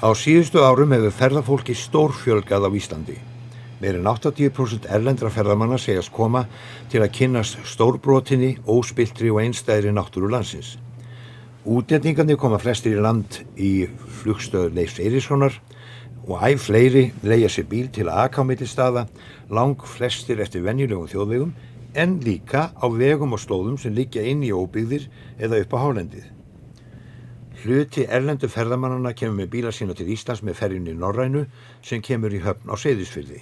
Á síðustu árum hefur ferðafólki stórfjölgað á Íslandi. Meira en 80% erlendra ferðamanna segjast koma til að kynnast stórbrotinni, óspilltri og einstæðri náttúru landsins. Útlendingarnir koma flestir í land í flugstöð Leifs Eiríkssonar og æ fleiri leigja sér bíl til að aka á milli staða, lang flestir eftir venjulegum þjóðvegum, en líka á vegum og slóðum sem liggja inn í óbyggðir eða upp á hálendið. Hluti erlendu ferðamannanna kemur með bíla sína til Íslands með ferjunni Norrænu sem kemur í höfn á Seyðisfirði.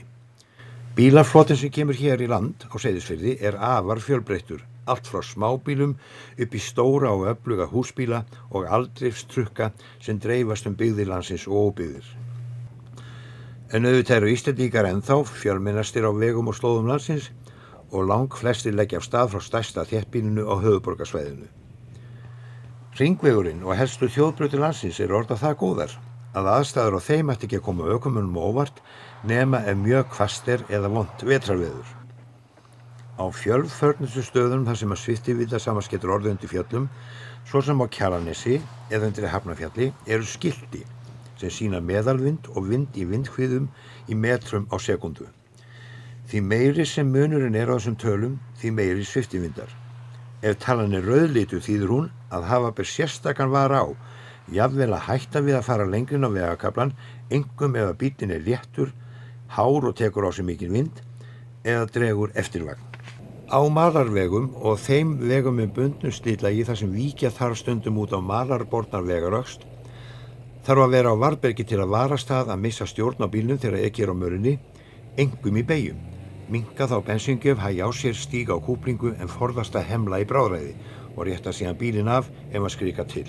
Bílaflotinn sem kemur hér í land á Seyðisfirði er afar fjölbreyttur, allt frá smábílum upp í stóra og öfluga húsbíla og aldrifstrukka sem dreifast byggðir landsins og óbyggðir. En auðvitað eru Íslendingar ennþá fjölmennastir á vegum og slóðum landsins og lang flestir leggja af stað frá stærsta þéttbýlinu á höfuðborgarsvæðinu. Hringvegurinn og helstu þjóðbrautir landsins eru orðnar það góðar að aðstæður á þeim ætti ekki að koma ökumönnum á óvart nema ef mjög hvasst er eða vont vetrarveður. Á fjölförnustu stöðum þar sem að sviftivindasama getur orðið undir fjöllum, svo sem á Kjalarnesi eða undir Hafnarfjalli, eru skilti sem sýna meðalvind og vind í vindhviðum í metrum á sekúndu. Því meiri sem munurinn er á þessum tölum, því meiri sviftivindar. Ef talan er rauðlituð þýðir hún að hafa ber sérstakan vara á, jafnvel að hætta við að fara lengrin á vegakaflan, einkum ef að bíllinn er léttur, hár og tekur á sig mikinn vind, eða dregur eftirvagn. Á malarvegum og þeim vegum með bundnu slitlagi þar sem víkja þarf stundum út á malarbornar vegaröxt, þarf að vera á varðbergi til að varast það að missa stjórn á bílnum þegar ekki er á mörunni, einkum í beygjum. Minnka þá bensíngjöf, hægja á sér, stíga á kúplingu en forðast að hemla í bráðræði og rétta síðan bílinn af ef að skrika til.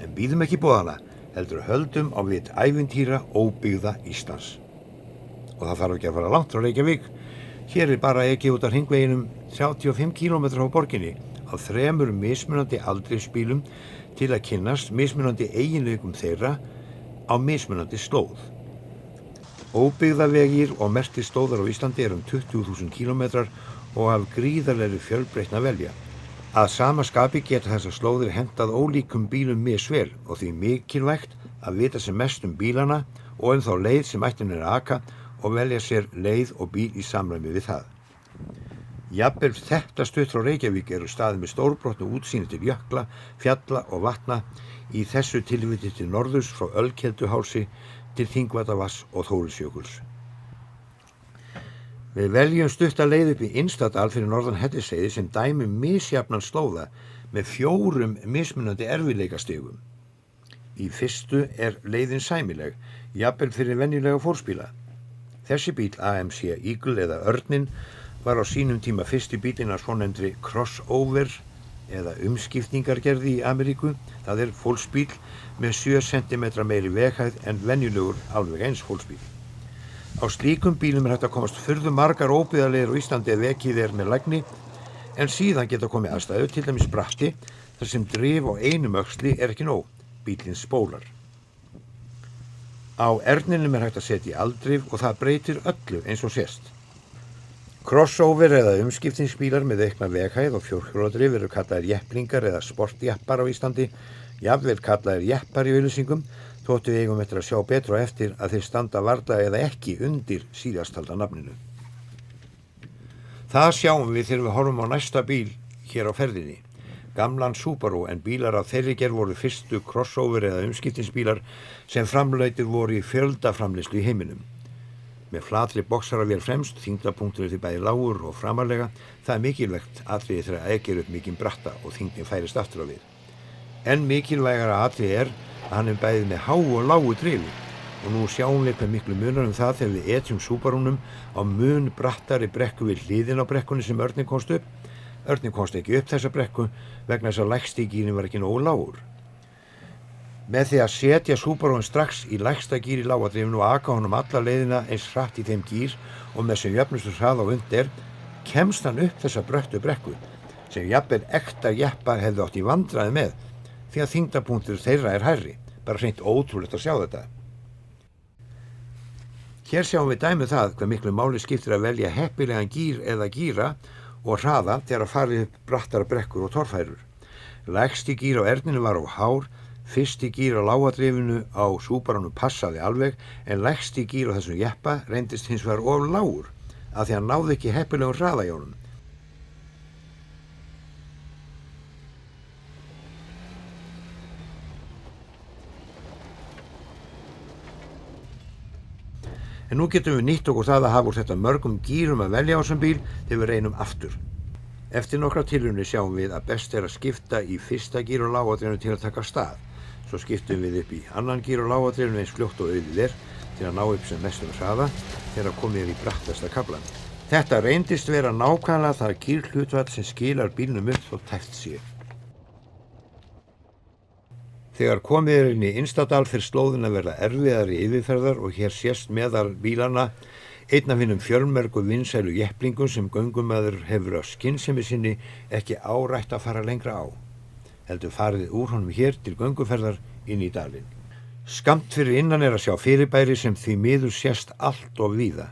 En bíðum ekki boðana, heldur höldum á vit ævintýra óbyggða Íslands. Og það þarf ekki að fara langt frá Reykjavík. Hér er bara ekið út af hringveginum 35 km frá borginni á 3 mismunandi aldrifsbílum til að kynnast mismunandi eiginleikum þeirra á mismunandi slóð. Óbyggðavegir og merktir slóðar á Íslandi eru 20.000 kilometrar og af gríðarlegri fjölbreytni að velja. Að sama skapi geta þessar slóðir hentað ólíkum bílum misvel og því mikilvægt að vita sem mest bílana og þá leið sem ættin er að aka og velja sér leið og bíl í samræmi við það. Jafnvel þetta stutt frá Reykjavík eru staðir með stórbrotnu útsýni til jökla, fjalla og vatna, í þessu tilviti til norðurs frá Ölkelduhálsi til Þingvallavatns og Þórisjökuls. Við veljum stutta leið upp í Innstadal fyrir norðan Hellisheiði sem dæmi misjafnan slóða með 4 mismunandi erfiðleikastigum. Í fyrstu er leiðin sæmileg, jafnvel fyrir venjulega fólksbíla. Þessi bíl AMC Eagle eða Örninn var á sínum tíma fyrsti bílinn af svonefndri crossover eða umskiptingargerði í Ameríku, það er fólksbíl með 7 cm meiri veghæð en venjulegur alveg eins fólksbíl. Á slíkum bílum er hægt að komast furðu margar óbyggðarleiðir á Íslandi ef ekið er með lagni, en síðan geta komið aðstæður, til dæmis bratti, þar sem drif á einum öxli er ekki nóg, bílinn spólar. Á Erninum er hægt að setja í aldrif og það breytir öllu eins og sést. Crossover eða umskiptingsbílar með aukna veghæð og fjórhjóladrif eru kallaðir jepplingar eða sportjeppar á Íslandi, jafnvel kallaðir jeppar í auglýsingum, þóttu við eigum eftir að sjá betur á eftir að þeir standa varla eða ekki undir síðastalda nafninu. Það sjáum við þegar við horfum á næsta bíl hér á ferðinni, gamlan Subaru, en bílar af þeirri gerð voru fyrstu crossover eða umskiptingsbílar sem framleiddir voru í fjöldaframleiðslu í heiminum. Með flatri boxaravél fremst, þyngdarpunktur því bæði lágur og framarlega, það er mikilvægt atriði þegar að ekið upp mikinn bratta og þyngdin færist aftur á við. En mikilvægara atriði er að hann er bæði með háu og lágu drifi og nú sjáum við hvað miklu munar það þegar við etjum Subarunum á mun brattari brekku við hliðin á brekkunni sem Örninn komst upp. Örninn komst ekki upp þessa brekku vegna þess að lægsti gírinn var ekki nógu lágur. Með því að setja Subarun strax í lægsta gír í lágadrifinu og aka honum alla leiðina eins hratt í þeim gír og með sem jöfnustu hrað á und er, kemst hann upp þessa bröttu brekku sem jafnvel ekta jeppar hefðu átt í vandræði með því að þyngdarpunktur þeirra er hærri, bara hreint ótrúlegt að sjá þetta. Hér sjáum við dæmið það hvað miklu máli skiptir að velja heppilegan gír eða gíra og hraða þegar að farið upp brattar brekkur og torfærur. Lægsti gír á Erninu var of hár, Fyrsti gír á lágadrifinu á Subarúnu passaði alveg en lægsti gír á þessum jeppa reyndist hins vegar of lágur af því hann náði ekki heppilegum hraða í honum. En nú getum við nýtt okkur það að hafa úr þetta mörgum gírum að velja á þessum bíl þegar við reynum aftur. Eftir nokkra tilraunir sjáum við að best er að skipta í fyrsta gír á lágadrifinu til að taka af stað. Svo skiptum við upp í annan gír á lágadrifinu eins fljótt og auðið er til að ná upp sem mestum hraða þegar komið er í brattasta kaflann. Þetta reyndist vera nákvæmlega það gírhlutfall sem skilar bílnum upp þótt tæpt sé. Þegar komið er inn í Innstadal fyrir slóðin að verða erfiðari yfirferðar og hér sést meðal bílana einn af hinum fjölmörgu vinsælu jepplingum sem göngumaður hefur af skynsemi sinni ekki árætt að fara lengra á. Heldur farið úr honum hér til gönguferðar inn í dalinn. Skammt fyrir innan er að sjá fyrirbæri sem því miður sést allt of víða.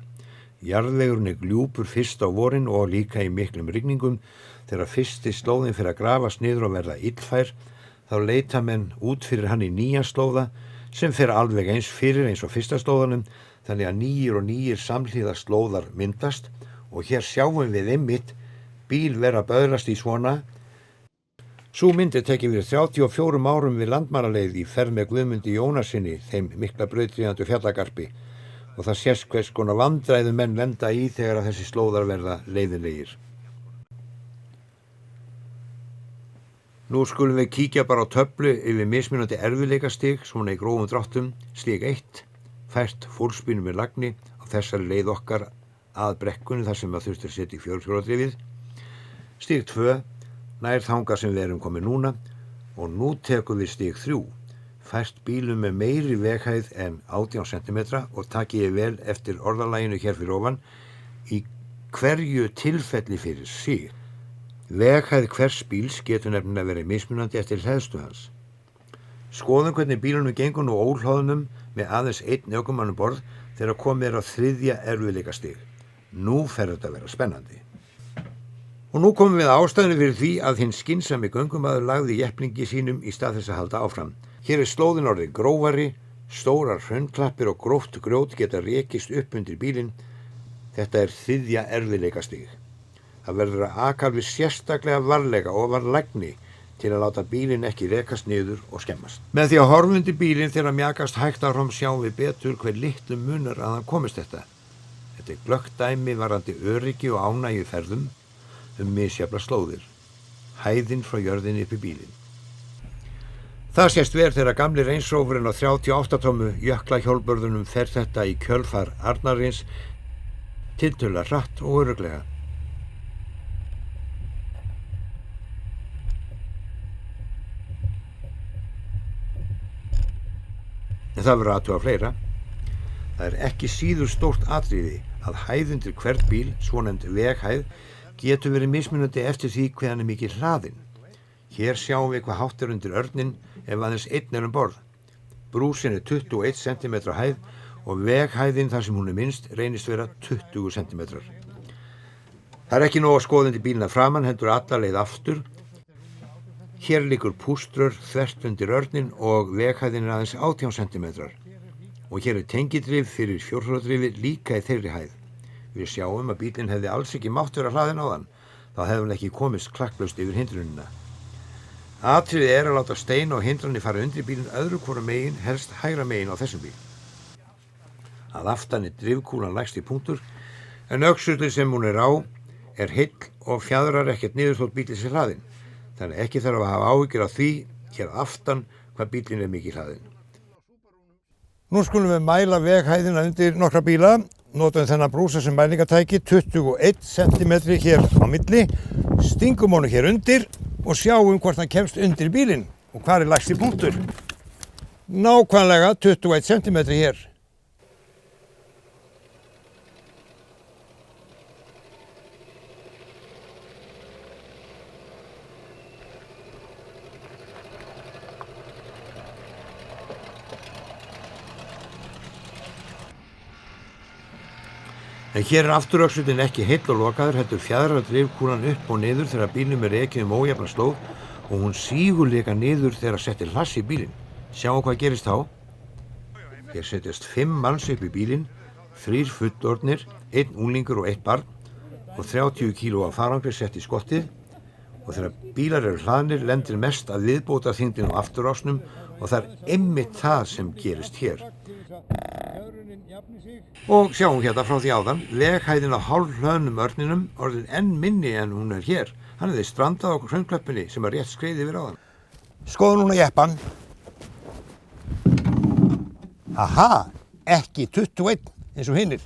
Jarðvegurinn er gljúpur fyrst á vorin og líka í miklum rigningum þegar fyrsti slóðin fyrir að grafast niður og verða illfær. Þá leita menn út fyrir hann í nýja slóða sem fer alveg eins fyrir eins og fyrsta slóðanum þannig að nýjir og nýjir samhliða slóðar myndast og hér sjáum við einmitt bíl vera að böðlast í svona. Sú mynd er tekin við 34 árum við Landmannaleið í ferð með Guðmundi Jónasinni, þeim mikla brautryðjandi fjallagarpi og það sést hvers konar vandræðum menn lenda í þegar að þessi slóðar verða leiðinlegir. Nú skulum við kíkja bara á töflu yfir mismunandi erfiðleikastig, svona í grófum dráttum. Stig 1, fært fólksbílnum með lagni á þessari leið okkar að brekkunni þar sem að þurfti að setja í fjórhjóladrifið. Stig 2, nær þangað sem við erum komið núna og nú tekum við stig 3, fært bílum með meiri veghæð en 18 cm og takið ég vel eftir orðalaginu hér fyrir ofan í hverju tilfelli fyrir sig. Veghæð hvers bíls getur nefnilega verið mismunandi eftir hleðslu hans. Skoðum hvernig bílunum gengur nú óhlóðnum með aðeins einn ökumann um borð þegar komið er á 3. erfiðleikastig. Nú fer þetta að vera spennandi. Og nú komum við að ástæðunni fyrir því að hinn skynsami göngumaður lagði jepplingi sínum í stað þess að halda áfram. Hér er slóðin orðið grófari, stórar hraunklappir og gróft grjót geta rekist upp undir bílinn. Þetta er 3. erfiðleikastig. Það verður að aka við sérstaklega varlega ofan lagni til að láta bílinn ekki rekast niður og skemmast. Með því að horfa undir bílinn þegar mjakast hægt áfram sjáum við betur hver litlu munar að hann komist þetta. Þetta er glöggt dæmi varðandi öryggi og ánægju ferðum misjafla slóðir. Hæðin frá jörðinni upp í bílinn. Það sést verð þegar gamli Range Roverinn á 38 tómmu jökla hjólbörðunum fer þetta í kjölfar Arnarins tiltölulega hratt og örugglega. En það verður aðtuga fleira. Það er ekki síður stórt atriði að hæð undir hvern bíl, svonefnd veghæð, getur verið mismunandi eftir því hve hann er mikið hlaðinn. Hér sjáum við hvað hátt er undir örninn ef aðeins einn er um borð. Brúsin er 21 cm á hæð og veghæðin þar sem hún er minnst reynist vera 20 cm. Það er ekki nóg að skoða undir bílina framan, heldur alla leið aftur. Hér liggur púströr þvert undir örninn og veghæðin er aðeins 18 cm. Og hér er tengidrif fyrir fjórhjóladrifi líka í þeirri hæð. Við sjáum að bílinn hefði alls ekki mátt vera hlaðinn áðan, þá hefði hann ekki komist klakklaust yfir hindrunina. Atriðið er að láta stein og hindranir fara undir bílinn öðru hvora megin, helst hægra megin á þessum bíl. Að aftan er drifkúlan lægsti punktur, en öxullin sem hún er á er heill og fjadrar ekkert niður þótt bílinn sé hlaðinn. Þannig ekki þarf að hafa áhyggjur af því hér aftan hvað bílinn er mikið hlaðinn. Nú skulum við mæla veghæðina undir nokkra bíla. Notum þennan brúsa sem mælingatæki, 21 cm hér á milli. Stingum honum hér undir og sjáum hvort hann kemst undir bílinn og hvar er lægsti punktur. Nákvæmlega 21 cm hér. En hér er afturöxullin ekki heill og lokaður, heldur fjadrar drifkúlan upp og niður þegar bílnum er ekið ójafna slóð og hún sígur líka niður þegar settir hlass í bílinn. Sjáum hvað gerist þá. Hér setjast 5 manns upp í bílinn, 3 fullorðnir, 1 unglingur og 1 barn og 30 kíló af farangri sett í skottið og þegar bílar eru hlaðnir lendir mest að viðbóta þyngdin á afturásnum og það er einmitt það sem gerist hér. Og sjáum hérna frá því áðan, veghæðin á hálfhlöðnum örninum orðin enn minni en hún er hér. Hann hefði strandað á hraunklöppinni sem er rétt skreiði yfir áðan. Skoðu núna jeppann. Aha, ekki 21 eins og hinnir.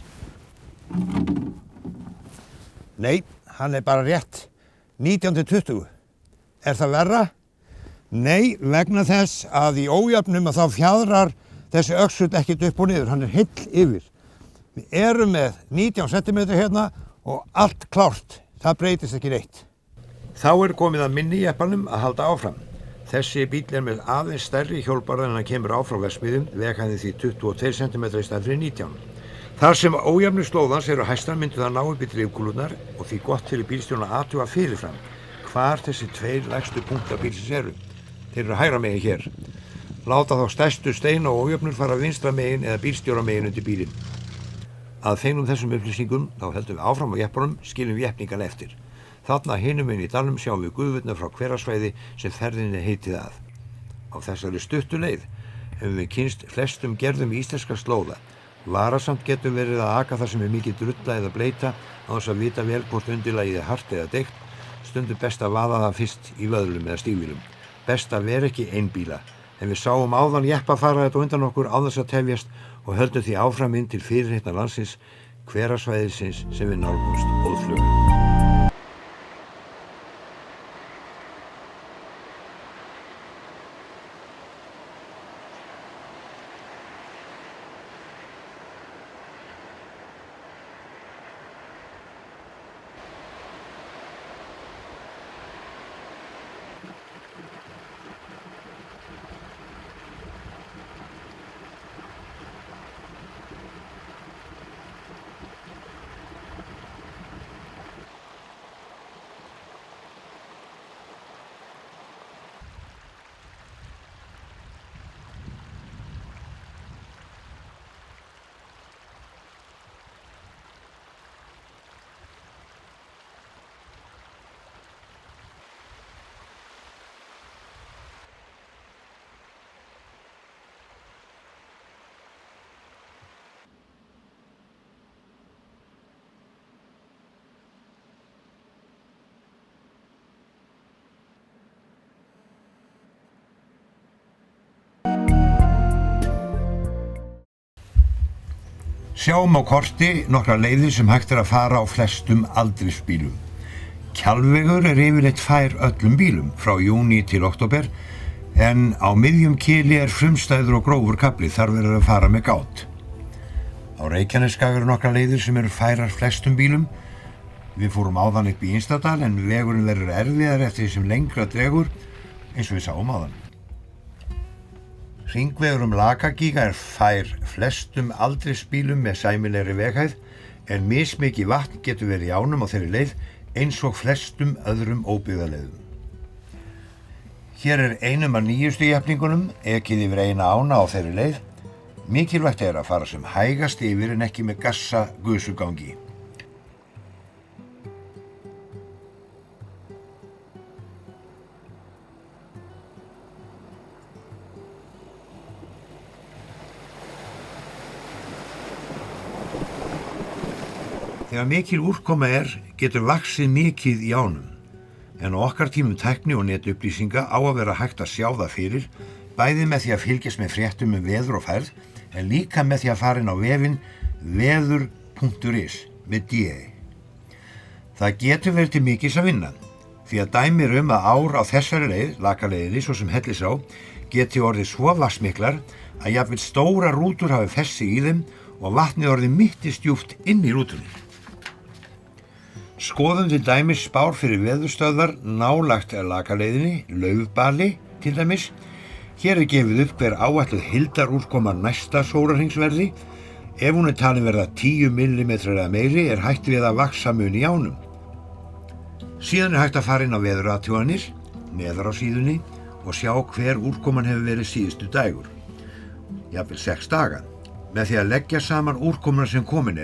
Nei, hann er bara rétt 19-20. Er það verra? Nei, vegna þess að í ójöfnum að þá fjadrar þessi öxull ekkert upp og niður, hann er heill yfir. Við erum með 19 cm hérna og allt klárt, það breytist ekki neitt. Þá er komið að minni jeppanum að halda áfram. Þessi bíll er með aðeins stærri hjólbarða en hann kemur á frá Vestmiðum, veghæðin því 22 cm í stað fyrir 19. Þar sem ójafnir slóðans eru hæstar myndu það ná upp í drifkúlurnar og því gott fyrir bílstjórana að athuga fyrirfram hvar þessi 2 lægstu punktar bílsins eru. Þeir eru hægra megin hér. Láta þá stærstu stein og ójöfnur fara vinstra megin eða bílstjóra megin undir bílinn. Að fengnum þessum upplýsingum þá heldum við áfram á jeppunum, skiljum jepningan eftir. Þarna hinum megin í dalnum sjáum við guðvurnar frá Hverasvæði sem ferðinni heitið að. Á þessari stuttu leið hefum við kynnst flestum gerðum íslenska slóða. Varasamt getur verið að aka þar sem er mikið drulla eða bleita á þess að vita vel hvort undirlagið er hart eða deikt. Stundum best að vaða það fyrst í vöðlum eða stígvélum. Best að vera ekki einbíla. En við sáum áðan jeppa fara þetta undan okkur á þess að tefjast og höldum því áfram inn til fyrirheitna landsins, Hverasvæðisins sem við nálgumst óðfluga. Sjáum á korti nokkra leiðir sem hægt er að fara á flestum aldrisbílum. Kjalvegur er yfirleitt fær öllum bílum frá júní til október en á miðjum kili er frumstæður og grófur kafli þar verður að fara með gát. Á Reykjanesskaga eru nokkra leiðir sem eru færar flestum bílum. Við fórum áðan upp í Innstadal en vegurinn verður erfiðar eftir því sem lengra dregur eins og við sáum áðan. Hringvegur Lakagíga er fær flestum aldrisbílum með sæmilegri veghæð en mismikið vatn getur verið í ánum á þeirri leið eins og flestum öðrum óbyggðarleiðum. Hér er einum af nýjustu jafningunum, ekið yfir eina ána á þeirri leið. Mikilvægt er að fara sem hægast yfir en ekki með gassa gusugangi. Þegar mikil úrkoma er, getur vaxið mikið í ánum. En á okkar tímum tækni og netupplýsinga á að vera hægt að sjá það fyrir, bæði með því að fylgjast með fréttum veður og færð, en líka með því að fara inn á vefinn veður.is með DE. Það getur verið til mikils að vinna, því að dæmi að ár á þessari leið, Lakaleiðinni, svo sem Hellisá, geti orðið svo vatnsmiklar að jafnvel stórar rútur hafi fest sig í þeim og vatnið orðið mittisdjúpt inn í rútunni. Skoðum til dæmis spár fyrir veðurstöðvar nálægt Lakaleiðinni, Laufbali til dæmis. Hér er gefið upp hver áætluð heildarúrkoma næsta sólarhringsverði. Ef hún er talin verða 10 mm eða meiri er hægt við að vaxa mun í ánum. Síðan er hægt að fara inn á veðurathuganir, neðar á síðunni, og sjá hver úrkoman hefur verið síðustu dægur, jafnvel 6 daga. Með því að leggja saman úrkomuna sem komin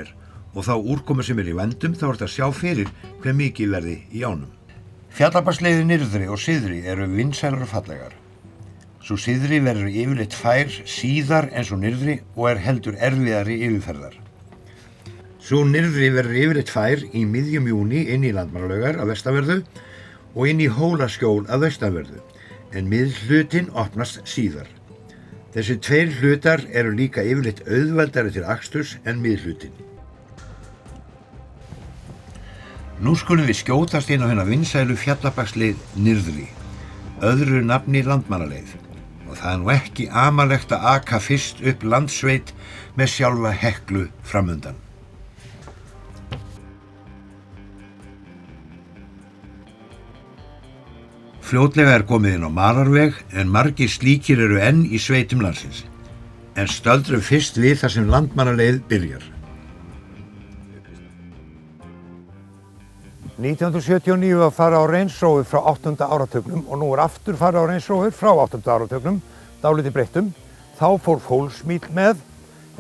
og þá úrkomu sem í vændum þá er þetta að sjá fyrir hve mikið verði í ánum. Fjallabaksleiðir nyrðri og syðri eru vinsælar og fallegar. Sú syðri verður yfirleitt fær síðar en sú nyrðri og heldur erfiðari yfirferðar. Sú nyrðri verður yfirleitt fær í miðjum júní inn í Landmannalaugar að vestanverðu og inn í Hólaskjól að austanverðu, en miðhlutinn opnast síðar. Þessi 2 hlutar eru líka yfirleitt auðveldari til aksturs en miðhlutinn. Nú skulum við skjótast inn á hina vinsælu fjallabaksleið nyrðri, öðru nafni Landmannaleið, og það er nú ekki amalegt að aka fyrst upp landsveit með sjálfa Heklu framundan. Fljótlega komið inn á malarveg en margir slíkir eru enn í sveitum landsins, en stöldrum fyrst við þar sem Landmannaleið byrjar. 1979 var farið á reinsrófur frá 8. áratugnum og nú aftur farið á reinsrófur frá 8. áratugnum, dálítið breyttum. Þá fór fólksmíll með,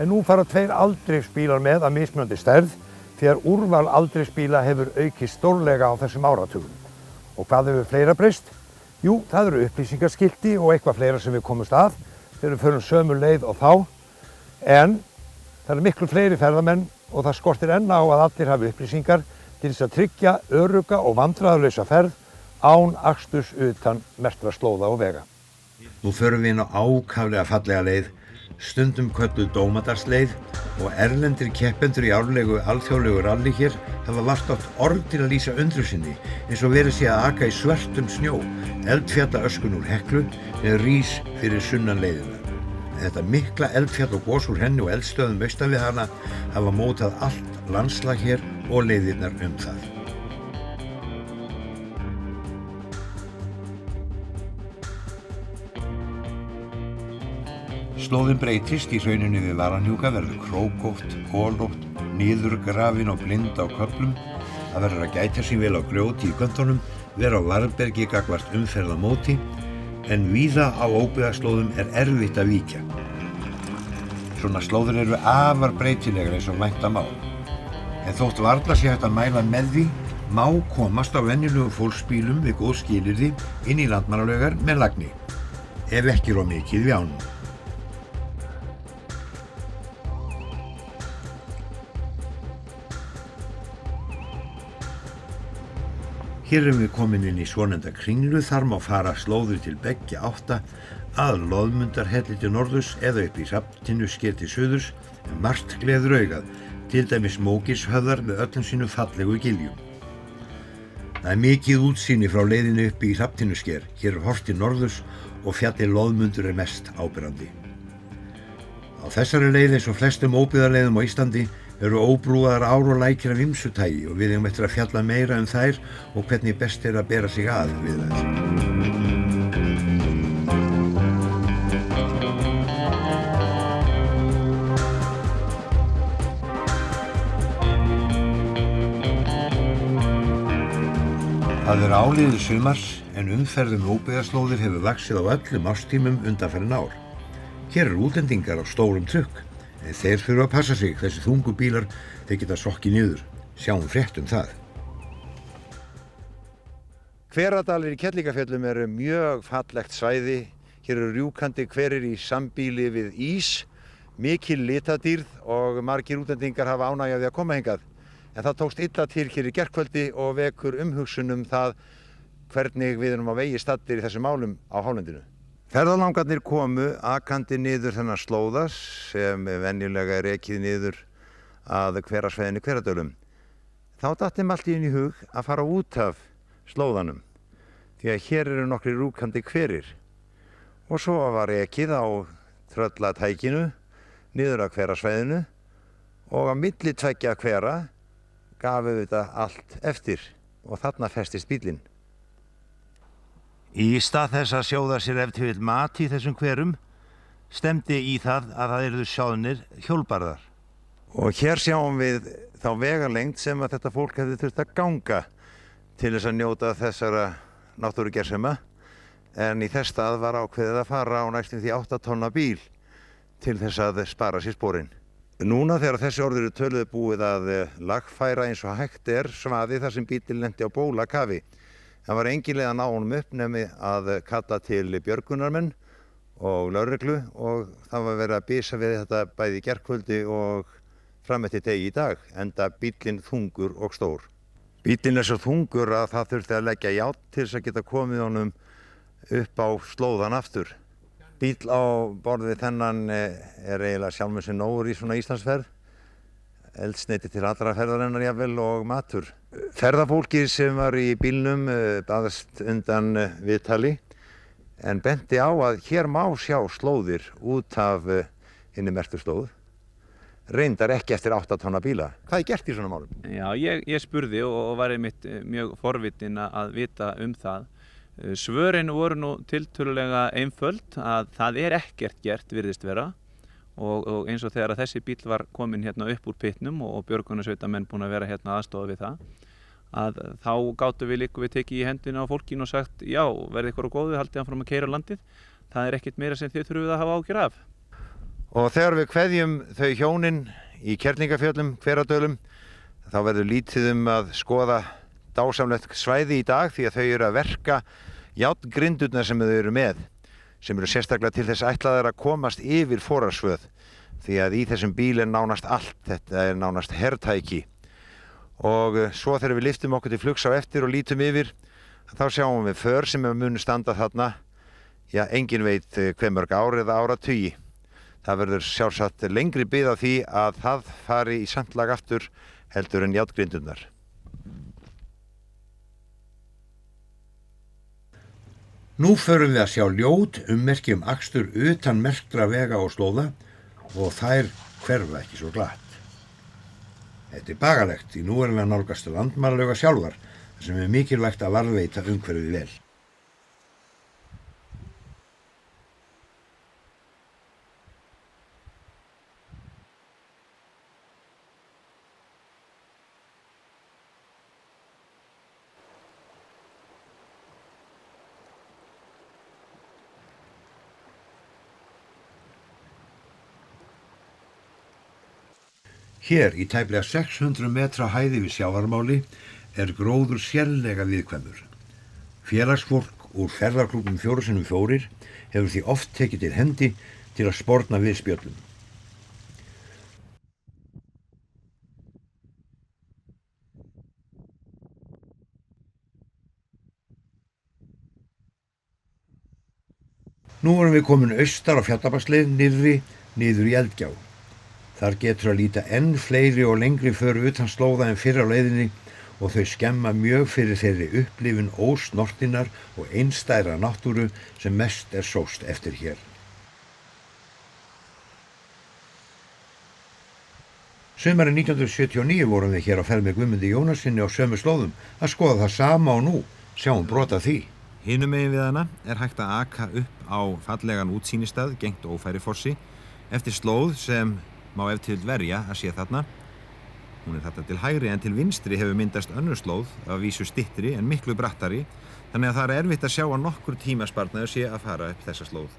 en nú fara 2 aldrifsbílar með að mismunandi stærð, þegar úrval aldrifsbíla hefur aukist stórlega á þessum áratugum. Og hvað hefur fleira breyst? Jú, það eru upplýsingaskilti og eitthvað fleira sem við komumst að þegar við förum sömu leið og þá, en það eru miklu fleiri ferðamenn og það skortir enn á að allir hafi upplýsingar til þess að tryggja örugga og vandræðalausa ferð án aksturs utan merktra slóða og vega. Nú förum við inn á ákaflega fallega leið, stundum kölluð Dómadalsleið, og erlendir keppendur í árlegu alþjóðlegu ralli hér hafa vart átt orð til að lýsa undrun sinni, eins og verið sé að aka í svörtum snjó, eldfjallaöskun úr Heklu eða rís fyrir sunnan leiðina. Þetta mikla eldfjall og gos úr henni og eldstöðum austan við hana hafa mótað allt landslag hér og leiðirnar það. Slóðin breytist í hrauninu við Varanhnjúka, verður krókótt, holótt, niðurgrafin og blind á köflum. Það verður að gæta sín vel á grjóti í köntunum, vera á varðbergi gagnvart umferð á móti, en víða á óbyggðaslóðum erfitt að víkja. Svona slóður eru afar breytilegar eins og vænta má. En þótt varla sé hægt að mæla með því, má komast á venjulegum fólksbílum við góð skilyrði inn í Landmannalaugar með lagni, ef ekki of mikið við ánum. Hér erum við komin inn í svonefnda Kringlu, þar má fara slóður til beggja átta, að Loðmundarhelli til norðurs eða upp í Hrafntinnusker til suðurs, en margt gleður augað, til dæmis Mógilshöfðar með öllum sínum fallegu giljum. Það er mikið útsýni frá leiðinu upp í Hrafntinnusker, hér horft til norðurs og fjallið Loðmundur mest áberandi. Á þessari leið eins og flestum óbyggðarleiðum á Íslandi eru óbrúaðar ár og lækir af ýmsu tagi og við eigum eftir að fjalla meira þær og hvernig best að bera sig að við þær. Það er áliðið sumars en umferð óbyggðaslóðir hefur vaxið á öllum árstímum undanfarin ár. Hér eru útlendingar á stórum trukk. Þeir þurfa að passa sig, þessi þungu bílar, þeir geta sokkið niður. Sjáum frétt það. Hveradalir í Kerlingarfjöllum eru mjög fallegt svæði. Hér eru rjúkandi hverir í sambýli við ís, mikil litadýrð og margir útlendingar hafa ánægju af því að koma hingað. En það tókst illa til hér í gærkvöldi og vekur umhugsun það hvernig við erum á vegi staddir í þessum málum á hálendinu. Ferðalangarnir komu akandi niður þennan slóða sem venjulega er ekið niður að hverasvæðinu Hveradölum. Þá datt þeim allt í hug að fara út af slóðanum því að hér eru nokkrir rjúkandi hverir. Og svo var ekið á tröllatækinu niður að hverasvæðinu og á milli tveggja hvera gaf auðvitað allt eftir og þarna festist bíllinn. Í stað þess að sjóða sér ef til vill mat í þessum hverum, stefndi í það að það yrðu sjáðnir hjólbarðar. Og hér sjáum við þá vegalengd sem að þetta fólk hefði þurft að ganga til þess að njóta þessara náttúrugersema. en í þess stað var ákveðið að fara á næstum því 8 tonna bíl til þess að spara sér sporin. Núna þegar þessi orður töluðu búið að lagfæra eins og hægt svaði þar sem bíllinn lenti á bólakafi. Það var engin leið að ná honum upp nema að kalla til björgunarmenn og lögreglu og það var verið að bisa við þetta bæði í gærkvöldi og fram eftir degi í dag, enda bíllinn þungur og stór. Bíllinn svo þungur að það þurfti að leggja járn til þess að geta komið honum upp á slóðan aftur. Bíll á borð við þennan eiginlega sjálfum sér nógur í svona Íslandsferð. Eldsneyti til allra ferðarinnar jafnvel og matur. Ferðafólkið sem var í bílnum baðast undan viðtali en benti á að hér má sjá slóðir út af hinni merktu slóð. Reyndar ekki eftir 8 tonna bíla. Hvað gert í svona málum? Já, ég spurði og var einmitt mjög forvitin að vita það. Svörin voru nú tiltölulega einföld að það ekkert gert virðist vera og eins og þegar að þessi bíll var kominn hérna upp úr pitnum og björgunarsveitamenn búin að vera hérna aðstofa við það að þá gátum við tekið í hendina á fólkinu og sagt já, verði ykkur á góðu, haldið áfram að keyra landið. Það ekkert meira sem þið þurfið að hafa áhyggjur af. Og þegar við kveðjum þau hjónin í Kerlingafjöllum, Hveradölum, þá verður lítið að skoða dásamlegt svæði í dag því að þau eru að verka járngrindurnar sem þau eru með, sem eru sérstaklega til þess ætlaðar að komast yfir forarsvöð því að í þessum bíl nánast allt, þetta nánast hertæki. Og svo þegar við lyftum okkur til flugs á eftir og lítum yfir, þá sjáum við för sem munu standa þarna, já, engin veit hve mörg ár eða áratugi. Það verður sjálfsagt lengri bið á því að það fari í samtlag aftur heldur en járngrindurnar. Nú förum við að sjá ljót ummerki akstur utan merktra vega og slóða og þær hverfa ekki svo glatt. Þetta bagalegt því nú erum við að nálgast landmannalauga sjálfar sem mikilvægt að varðveita umhverfið vel. Hér í tæplega 600 metra hæð yfir sjávarmáli gróður sérlega viðkvæmur. Félagsfólk úr ferðaklúbbum 4x4 hefur því oft tekið til hendi til að sporna við spjöllum. Nú erum við komin austar á Fjallabaksleið niður í Eldgjá. Þar getur að líta enn fleiri og lengri för utan slóða en fyrr á leiðinni og þau skemma mjög fyrir þeirri upplifun ósnortinnar og einstæðra náttúru sem mest sóst eftir hér. Sumarið 1979 vorum við hér á ferð með Guðmundi Jónassyni á sömu slóðum að skoða það sama og nú, sjáum brot af því. Hinum megin við hana hægt að aka upp á fallegan útsýnistað gengt Ófærifossi eftir slóð sem má ef til verja að sé þarna. Hún þarna til hægri en til vinstri hefur myndast önnur slóð af vísu styttri en miklu brattari, þannig að það erfitt að sjá að nokkur tímasparnaður sé að fara upp þessa slóð.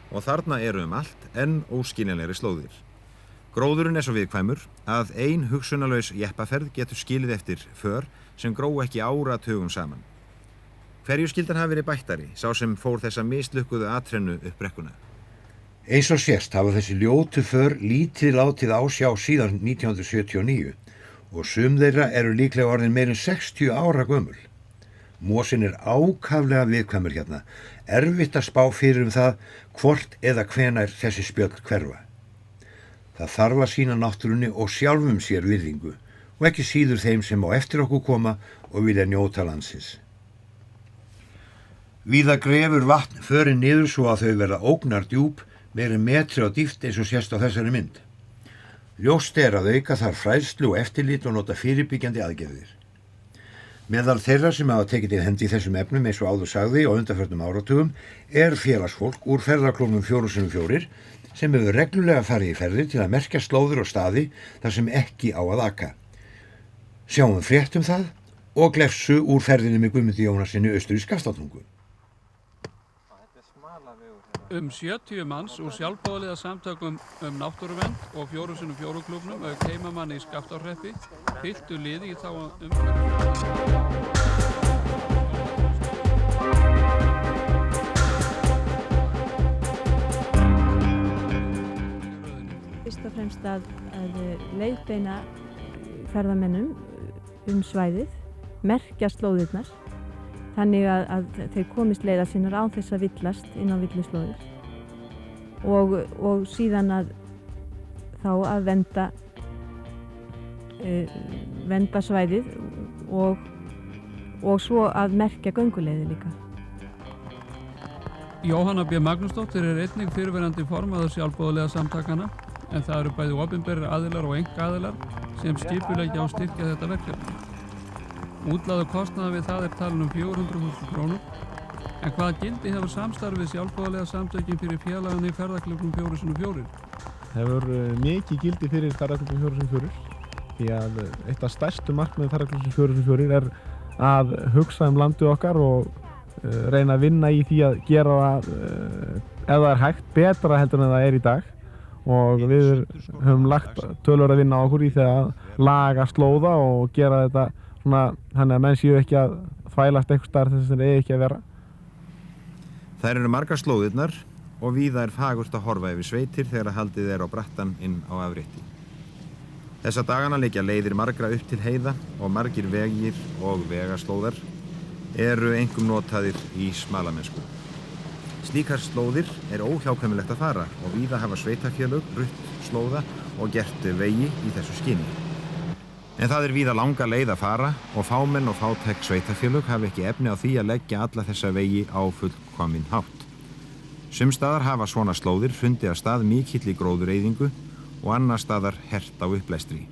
Og þarna eru allt enn óskiljanlegri slóðir. Gróðurinn svo viðkvæmur að ein hugsunarlaus jeppaferð getur skilið eftir för sem gró ekki áratugum saman. Hverju skildan hafi verið bættari, sá sem fór þessa mislukkuðu atrennu upp brekkuna? Eins og sést hafa þessi ljótu för lítið látið á sjá síðan 1979 og sum þeirra eru líklega orðin meira en 60 ára gömul. Mosinn ákaflega viðkvæmur hérna, erfitt að spá fyrir það hvort eða hvenær þessi spjöll hverfa. Það þarf að sýna náttúrunni og sjálfum sér virðingu og ekki síður þeim sem á eftir okkur koma og vilja njóta landsins. Víða grefur vatn förin niður svo að þau verða ógnar djúp meira metri á dýpt eins og sést á þessari mynd. Ljóst að auka þar fræðslu og eftirlit og nota fyrirbyggjandi aðgerðir. Meðal þeirra sem hafa tekið til hendi í þessum efnum eins og áður sagði á undanförnum áratugum félagsfólk úr ferðaklúbbum 4x4 sem hefur reglulega farið í ferðir til að merkja slóðir og staði þar sem ekki á að aka. Sjáum frétt það og glefsu úr ferðinni með Guðmundi Jónassyni austur í Skaftártungu. 70 manns úr sjálfboðaliða samtökum náttúruvernd og 4x4 klúbbnum auk heimamanni í Skaftárhreppi fylgdu liði í þá Fyrst og fremst að leiðbeina ferðamennum svæðið, merkja slóðirnar þannig að þeir komist leiðar sinnar án þess að villast inn á villuslóðir og síðan að vernda svæðið og svo að merkja gönguleiðir líka. Jóhanna B. Magnúsdóttir einnig fyrrverandi formaður sjálfboðaliða samtakana en það eru bæði opinberir aðilar og einkaaðilar sem skipuleggja og styrkja þetta verkefni. Útlagður kostnaður við það talin 400.000 krónur en hvaða gildi hefur samstarfið sjálfboðaliða samtökin fyrir félagana í ferðaklúbbnum 4x4? Hefur mikið gildi fyrir ferðaklúbbnum 4x4 því að eitt af stærstu markmiðum ferðaklúbbsins 4x4 er að hugsa landið okkar og reyna að vinna í því að gera það ef það er hægt betra heldur en það er í dag og við höfum lagt tölur að vinna á okkur í því að laga slóða og gera þetta svona þannig að menn séu ekki að þvælast einhvers staðar þess að það eigi ekki að vera. Þær eru margar slóðirnar og víða er fagurt að horfa yfir sveitir þegar haldið er á brattan inn á afrétti. Þessa dagana liggja leiðir margra upp til heiða og margir vegir og vegaslóðar eru einkum notaðir í smalamennsku. Slíkar slóðir er óhjákvæmilegt að fara og víða hafa sveitarfélög rutt slóða og gert vegi í þessu skyni. En það er víða langa leið að fara og fámenn og fátæk sveitarfélög hafa ekki efni á því að leggja alla þessa vegi á fullkominn hátt. Sums staðar hafa svona slóðir fundið að stað mikilli gróðureyðingu og annar staðar hert á upplæstri.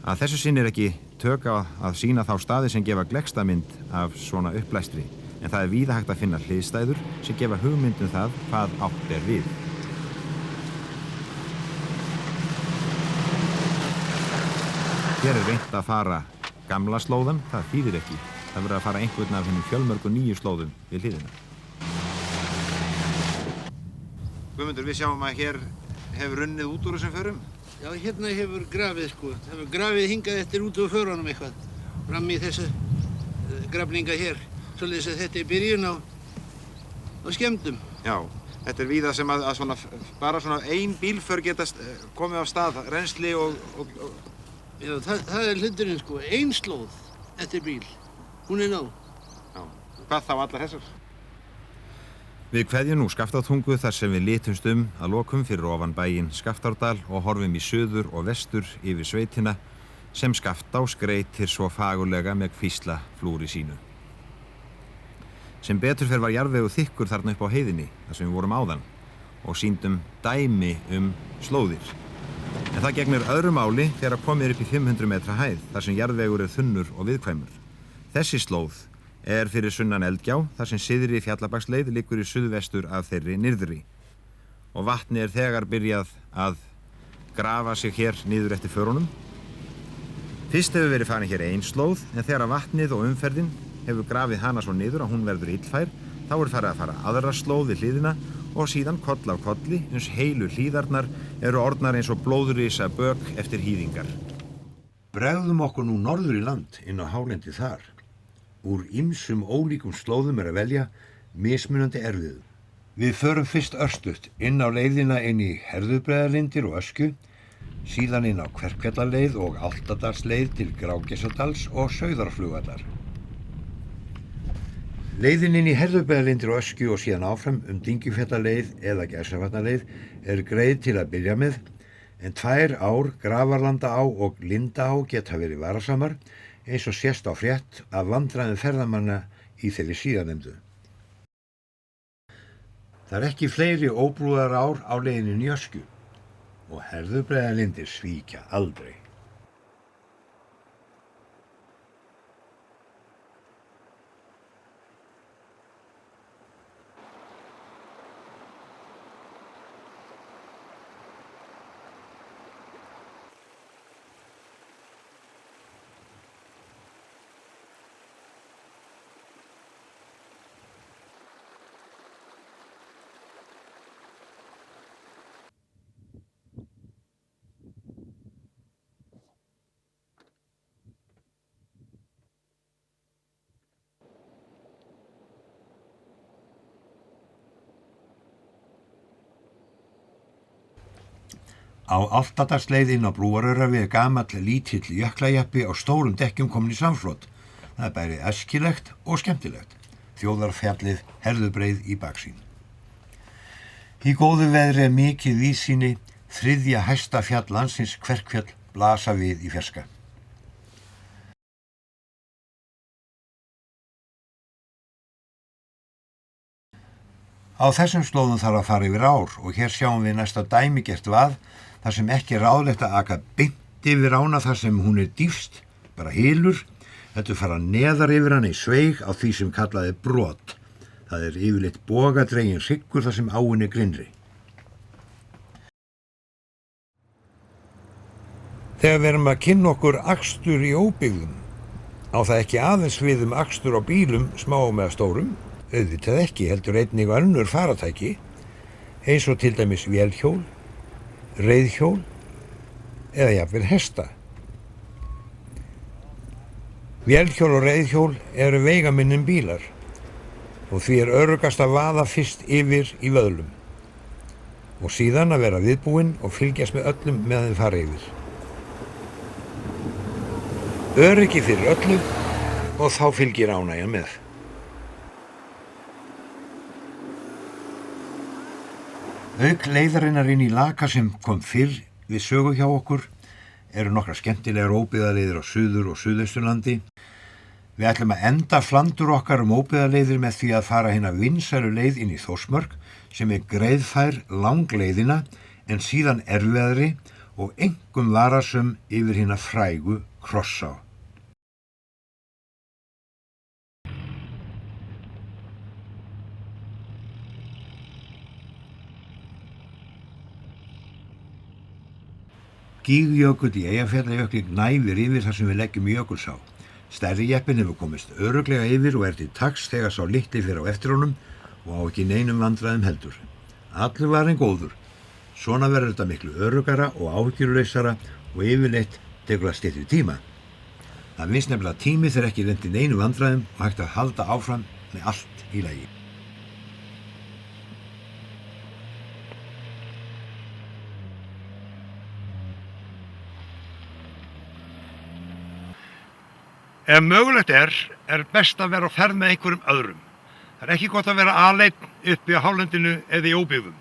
Að þessu sinni er ekki tök á að sýna þá staði sem gefa gleggsta mynd af svona upplæstri, en það er víða hægt að finna hliðstæður sem gefa hugmynd það hvað átt er við. Hér er reynt að fara gamla slóðan, það þýðir ekki. Það verður að fara einhvern af hennum fjölmörgu nýju slóðum við hliðina. Guðmundur, við sjáum að hér hefur runnið út úr þessum förum. Já, hérna hefur grafið sko. Það hefur grafið hingað eftir út úr förunum eitthvað. Fram í þessu grafninga hér. Svoleiðis að þetta er byrjun á skemmdum. Já, þetta er víða sem að svona, bara svona ein bílför geta komið af stað, rennsli og... Já, það er hluturinn sko. Ein slóð eftir bíl. Hún er nóg. Já, hvað þá allar þessar? Við kveðjum nú Skaftártungu þar sem við litumst að lokum fyrir ofan bæinn Skaftárdal og horfum í suður og vestur yfir sveitina sem Skaftá skreytir svo fagurlega með kvísla flúri sínu. Sem betur fer var jarðvegur þykkur þarna upp á heiðinni þar sem við vorum áðan og sýndum dæmi slóðir. En það gegnir öðru máli þegar komið upp í 500 metra hæð þar sem jarðvegur er þunnur og viðkvæmur. Þessi slóð er fyrir sunnan Eldgjá þar sem syðri Fjallabaksleið liggur í suðvestur af þeirri nyrðri og vatni er þegar byrjað að grafa sig hér niður eftir förunum. Fyrst hefur verið farin hér ein slóð en þegar vatnið og umferðin hefur grafið hana svo niður að hún verður illfær þá er farið að fara aðra slóð við hliðina og síðan koll af kolli uns heilu hlíðarnar eru orðnar eins og blóðrisa bök eftir hýðingar. Bregðum okkur nú norður í land inn á hálendi þar. Úr ýmsum ólíkum slóðum er að velja mismunandi erfiðum. Við förum fyrst örstutt inn á leiðina inn í Herðubreiðarlindir og Öskju, síðan inn á Kverkfjallaleið og Álftadalsleið til Grágeisadals og Sauðárflugvallar. Leiðin inn í Herðubreiðarlindir og Öskju og síðan áfram Dyngjufjallaleið eða Gæsavatnaleið er greið til að byrja með, en 2 ár Grafarlandaá og Lindaá geta verið varasamar, eins og sést á frétt af vandræðum ferðamanna í þeirri síðarnefndu. Það er ekki fleiri óbrúðar ár á leiðinni í Öskju og Herðubreiðarlindir svíkja aldrei. Á Álftadalsleið inn á Brúarörafi gamall lítill jöklajeppi á stórum dekkjum komin í samflot. Það er bæði æskilegt og skemmtilegt. Þjóðarfjallið Herðubreið í baksýn. Í góðu veðri er mikið víðsýni, þriðja hæsta fjall landsins Kverkfjall blasa við í fjarska. Á þessum slóðum þarf að fara yfir ár og hér sjáum við næsta dæmigert vað þar sem ekki er ráðlegt að aka beint yfir ána þar sem hún er dýpst, bara hylur, heldur fara neðar yfir hann í sveig á því sem kallað er brot. Það er yfirleitt bogadregin hryggur þar sem áin er grynnri. Þegar við erum að kynna okkur akstur í óbyggðum, á það ekki aðeins við akstur á bílum, smáum eða stórum, auðvitað ekki, heldur einnig önnur faratæki, eins og til dæmis vélhjól, reiðhjól eða jafnvel hesta. Vélhjól og reiðhjól eru veigaminn bílar og því er öruggast að vaða fyrst yfir í vöðlum og síðan að vera viðbúinn og fylgjast með öllum með þeim fara yfir. Öryggi fyrir öllu og þá fylgir ánægjan með. Auk leiðarinnar inn í Laka sem kom fyrr við sögu hjá okkur eru nokkra skemmtilegar óbyggðaleiðir á Suður- og Suðausturlandi. Við ætlum að enda flandur okkar óbyggðaleiðir með því að fara hina vinsælu leið inn í Þórsmörk sem er greiðfær langleiðina en síðan erfiðari og einkum varasöm yfir hina frægu Krossá. Gígjökull í Eyjafjallajökli gnæfir yfir þar sem við leggjum Jökulsá. Stærri jeppinn hefur komist örugglega yfir og er til taks þegar sá litli fer á eftir honum og á ekki neinum vandræðum heldur. Allur var einn góður. Svona verður þetta miklu öruggara og áhyggjulausara og yfirleitt tekur það styttri tíma. Það finnst nefnilega tími þegar ekki lent í neinum vandræðum og hægt að halda áfram með allt í lagi. Ef mögulegt er best að vera á ferð með einhverjum öðrum. Það er ekki gott að vera aleinn uppi á hálendinu eða í óbyggðum.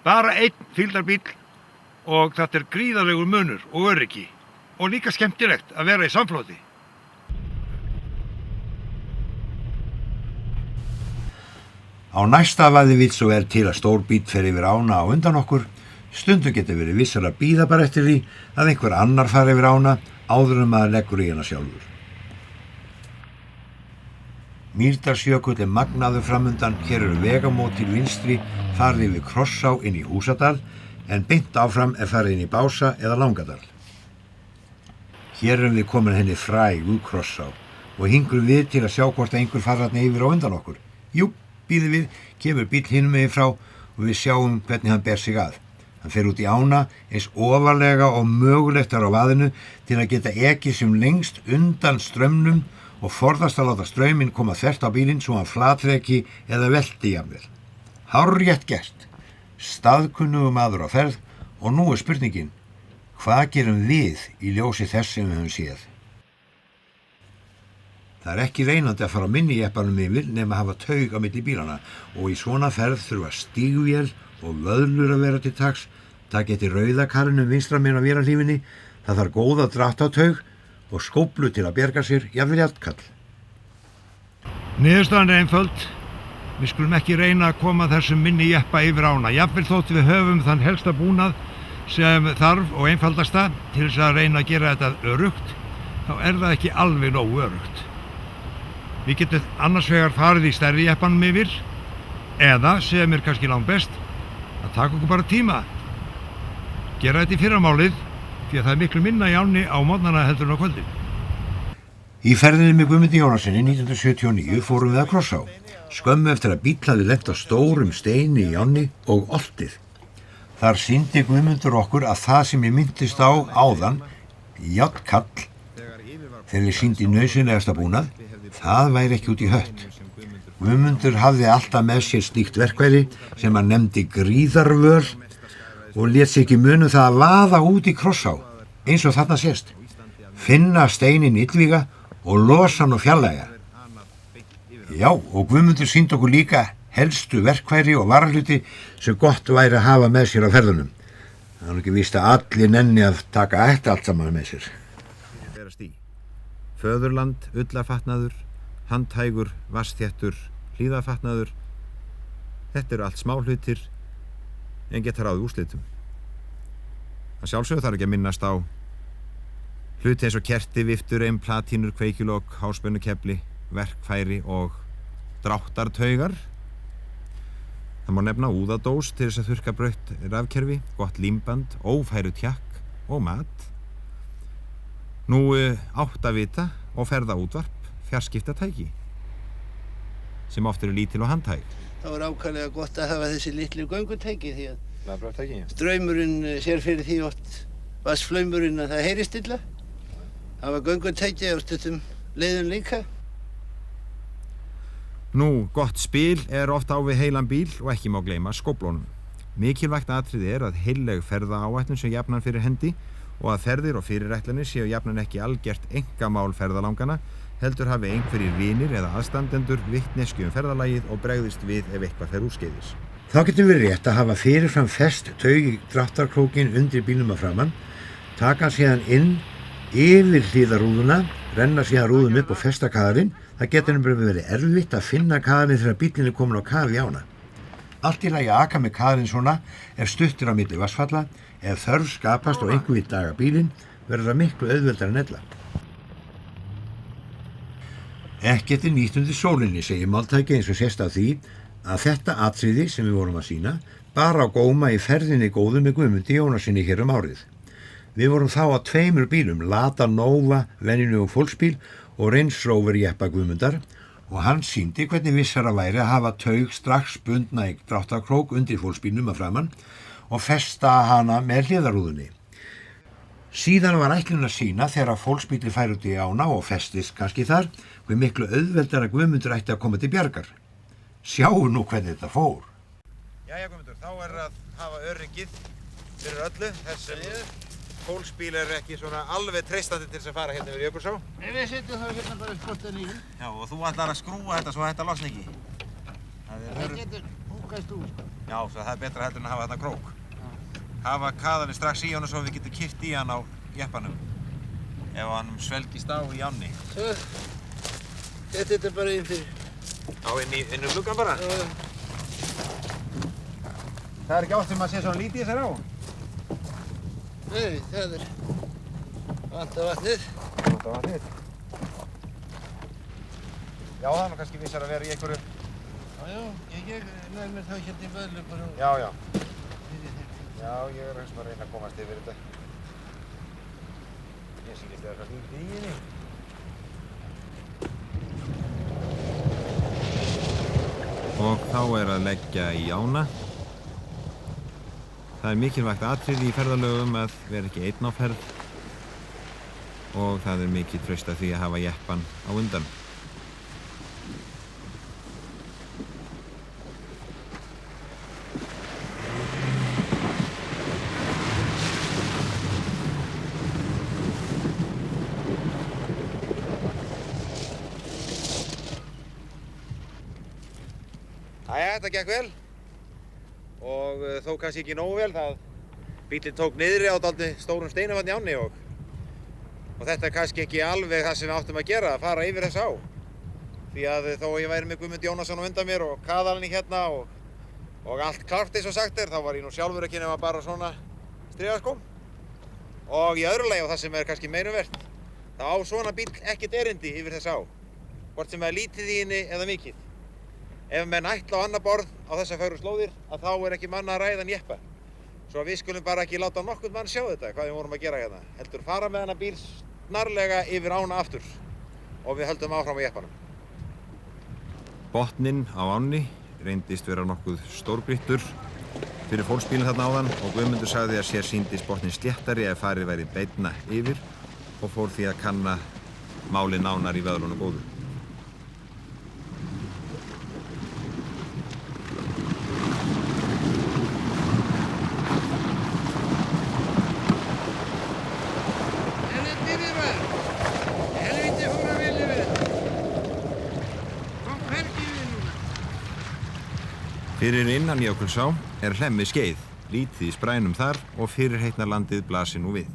Bara einn fíldarbíll og þetta er gríðarlegur munur og öryggi og líka skemmtilegt að vera í samfloti. Á næsta vaði vill svo til að stór bíll fer yfir ána á undan okkur. Stundum getur verið vissar að bíða bara eftir því að einhver annar fari yfir ána áður maður leggur í hana sjálfur. Mýrdalsjökull er magnaður framundan, hér eru vegamót til vinstri, farið yfir Krossá inn í Húsadal, en beint áfram er farið inn í Bása eða Langadal. Hér erum við komin henni frægu Krossá og hingrum við til að sjá hvort einhver fari þarna yfir á undan okkur. Jú, bíðum við, kemur bíll hinum megin frá og við sjáum hvernig hann ber sig að. Hann fer út í ána eins ofarlega og mögulegt á vaðinu til að geta ekið sem lengst undan straumnum og forðast að láta strauminn koma þvert á bílinn svo hann flatreki eða velti jafnvel. Hárrétt gert. Staðkunnugur maður á ferð og nú er spurningin, hvað gerum við í ljósi þess sem við höfum séð? Það er ekki reynandi að fara á minnijeppanum yfir nema að hafa taug á milli bílana og í svona ferð þurfa stígvél og vöðlur að vera til taks, það geti rauðakarinn vinstra megin á vélarhlífinni, það þarf góða dráttataug og skóflu til að bjarga sér, jafnvel jafnkall. Niðurstaðan er einföld. Við skulum ekki reyna að koma þessum minni jeppa yfir ána, jafnvel þótt við höfum þann helsta búnað sem þarf og einfaldasta til þess að reyna að gera þetta öruggt, þá er það ekki alveg nógu öruggt. Við getum annars vegar farið í stærri jeppanum yfir, eða, sem er kannski langt best, að taka okkur bara tíma. Gera þetta í fyrramálið, því að það er miklu minna í ánni á morgnana heldur en á kvöldin. Í ferðinni með Guðmundi Jónassyni 1979 fórum við að Krossá, skömmu eftir að bíll hafði lent á stórum steini í ánni og oltið. Þar sýndi Guðmundur okkur að það sem ég minntist á áðan, járnkall, þegar ég sýndi nauðsynlegasta búnað, það væri ekki út í hött. Guðmundur hafði alltaf með sér slíkt verkværi sem hann nefndi gríðarvöl og lét sig ekki muna það að vaða út í Krossá, eins og þarna sést, finna steinin illvíga og losa hann og fjarlæga. Já, og Guðmundur sýndi okkur líka helstu verkfæri og varahluti sem gott væri að hafa með sér á ferðunum. Það er ekki víst að allir nenni að taka þetta allt saman með sér. Föðurland, ullafatnaður, handhægur, vassþéttur, hlíðafatnaður. Þetta eru allt smáhlutir en geta ráðið úrslitum. Að sjálfsögðu þarf ekki að minnast á hluti eins og kerti, viftur, platínur, kveikjulok, háspennukefli, verkfæri og dráttartaugar. Það má nefna úðadós til þess að þurrka brautt rafkerfi, gott límband, ófæru tjakk og mat. Nú áttavita og ferðaútvarp, fjarskiptatæki, sem oft eru lítil og handhæg. Það var ákaflega gott að hafa þessi litlu göngutæki því að straumurinn sér fyrir því oft vassflaumurinn að það heyrist illa. Það var göngutæki á stuttum leiðum líka. Nú, gott spil oft á við heilan bíl og ekki má gleyma skóflunum. Mikilvægt atriði að heilleg ferðaáætlun sé jafnan fyrir hendi og að ferðir og fyrirætlanir séu jafnan ekki algert einkamál ferðalangana, heldur hafi einhverjir vinir eða aðstandendur vitneskju ferðalagið og bregðist við ef eitthvað fer úrskeiðis. Þá getur verið rétt að hafa fyrirfram fest taug í dráttarkrókin undir bílnum að framann, taka hann síðan inn yfir hlíðarúðuna, renna síðan rúðum upp og festa kaðarinn. Það getur nefnilega verið erfitt að finna kaðarinn þegar bíllinn er komin á kaf í ána. Allt í lagi að aka með kaðarinn svona ef stuttir á milli vatnsfalla, ef þörf skapast og einhver vill daga bílinn, verður það miklu auðveldara en ella. Ekkert er nýtt undir sólinni, segir máltæki eins og sést af því að þetta atriði sem við vorum að sýna bara á góma í ferðinni góðu með Guðmundi Jónasinni hér árið. Við vorum þá á 2 bílum, Lada Nova, venjulegum fólksbíl og Range Rover jeppa Guðmundar og hann sýndi hvernig vissara væri að hafa taug strax bundna í dráttarkrók undir fólksbílnum að framann og festa hana með hliðarúðunni. Síðan var ætlun að sýna þegar fólksbíli færi út í ána og festist kannski þar, hve miklu auðveldar að Guðmundur ætti að koma til bjargar. Sjáu nú hvernig þetta fór. Jæja Guðmundur, þá að hafa öryggið fyrir öllu. Þessum fólksbíl ekki svona alveg treystandi til þess að fara hérna yfir Jökulsá. Nei, við setjum það hérna bara skottan í. Já, og þú ætlar að skrúa þetta svo þetta losni ekki. Það getur húkast úr, sko. Já, svo það er betra heldur en að hafa þarna krók. Hafa kaðarinn strax í honum svo við getum kippt í hann á jeppanum. Ef hann svelgist á í ánni. Svo, þetta bara inn fyrir. Já, inn gluggann bara? Já. Það er ekki oft sem að sé svona lítið þessar á? Nei, það er vanta vatnið. Vanta vatnið? Já, það er nú kannski vissar að vera í einhverju... Já, ég næ mér þá hérna í vöðlu bara og... Já. Já, ég er að reyna að komast yfir þetta. Ég sé ekki að það er lítið í henni. Og þá að leggja í ána. Það er mikilvægt atriði í ferðalögum að vera ekki einn á ferð og það er mikið traust að því að hafa jeppan á undan. Jæja, þetta gekk vel. Og þó kannski ekki nógu vel, það bíllinn tók niðri á dálítið stórum steinum þarna í ánni og þetta er kannski ekki alveg það sem við áttum að gera, að fara yfir þess á. Því að þó ég væri með Guðmund Jónasson á undan mér og kaðalinn hérna og allt klárt eins og sagt er, þá var ég nú sjálfur ekki nema bara svona strigaskóm. Og í öðru lagi, og það sem er kannski meirum vert, þá á svona bíll ekkert erindi yfir þess á, hvort sem er lítið í henni eða mikið. Ef menn ætla á annað borð á þessar fögru slóðir, að þá er ekki manna að ræða en jeppa. Svo við skulum bara ekki láta nokkurn mann sjá þetta, hvað við vorum að gera hérna. Heldur fara með hana bíl snarlega yfir ána aftur og við höldum áfram á jeppanum. Botninn á ánni reyndist vera nokkuð stórgrýttur fyrir fólksbílinn þarna áðan og Guðmundur sagði að sér sýndist botninn sléttari ef farið væri beinna yfir og fór því að kanna málið nánar í vöðlunum góðu. Fyrir innan Jökulsá er Hlemmi skeið, lítið í sprænum þar og fyrirheitna landið blasir nú við.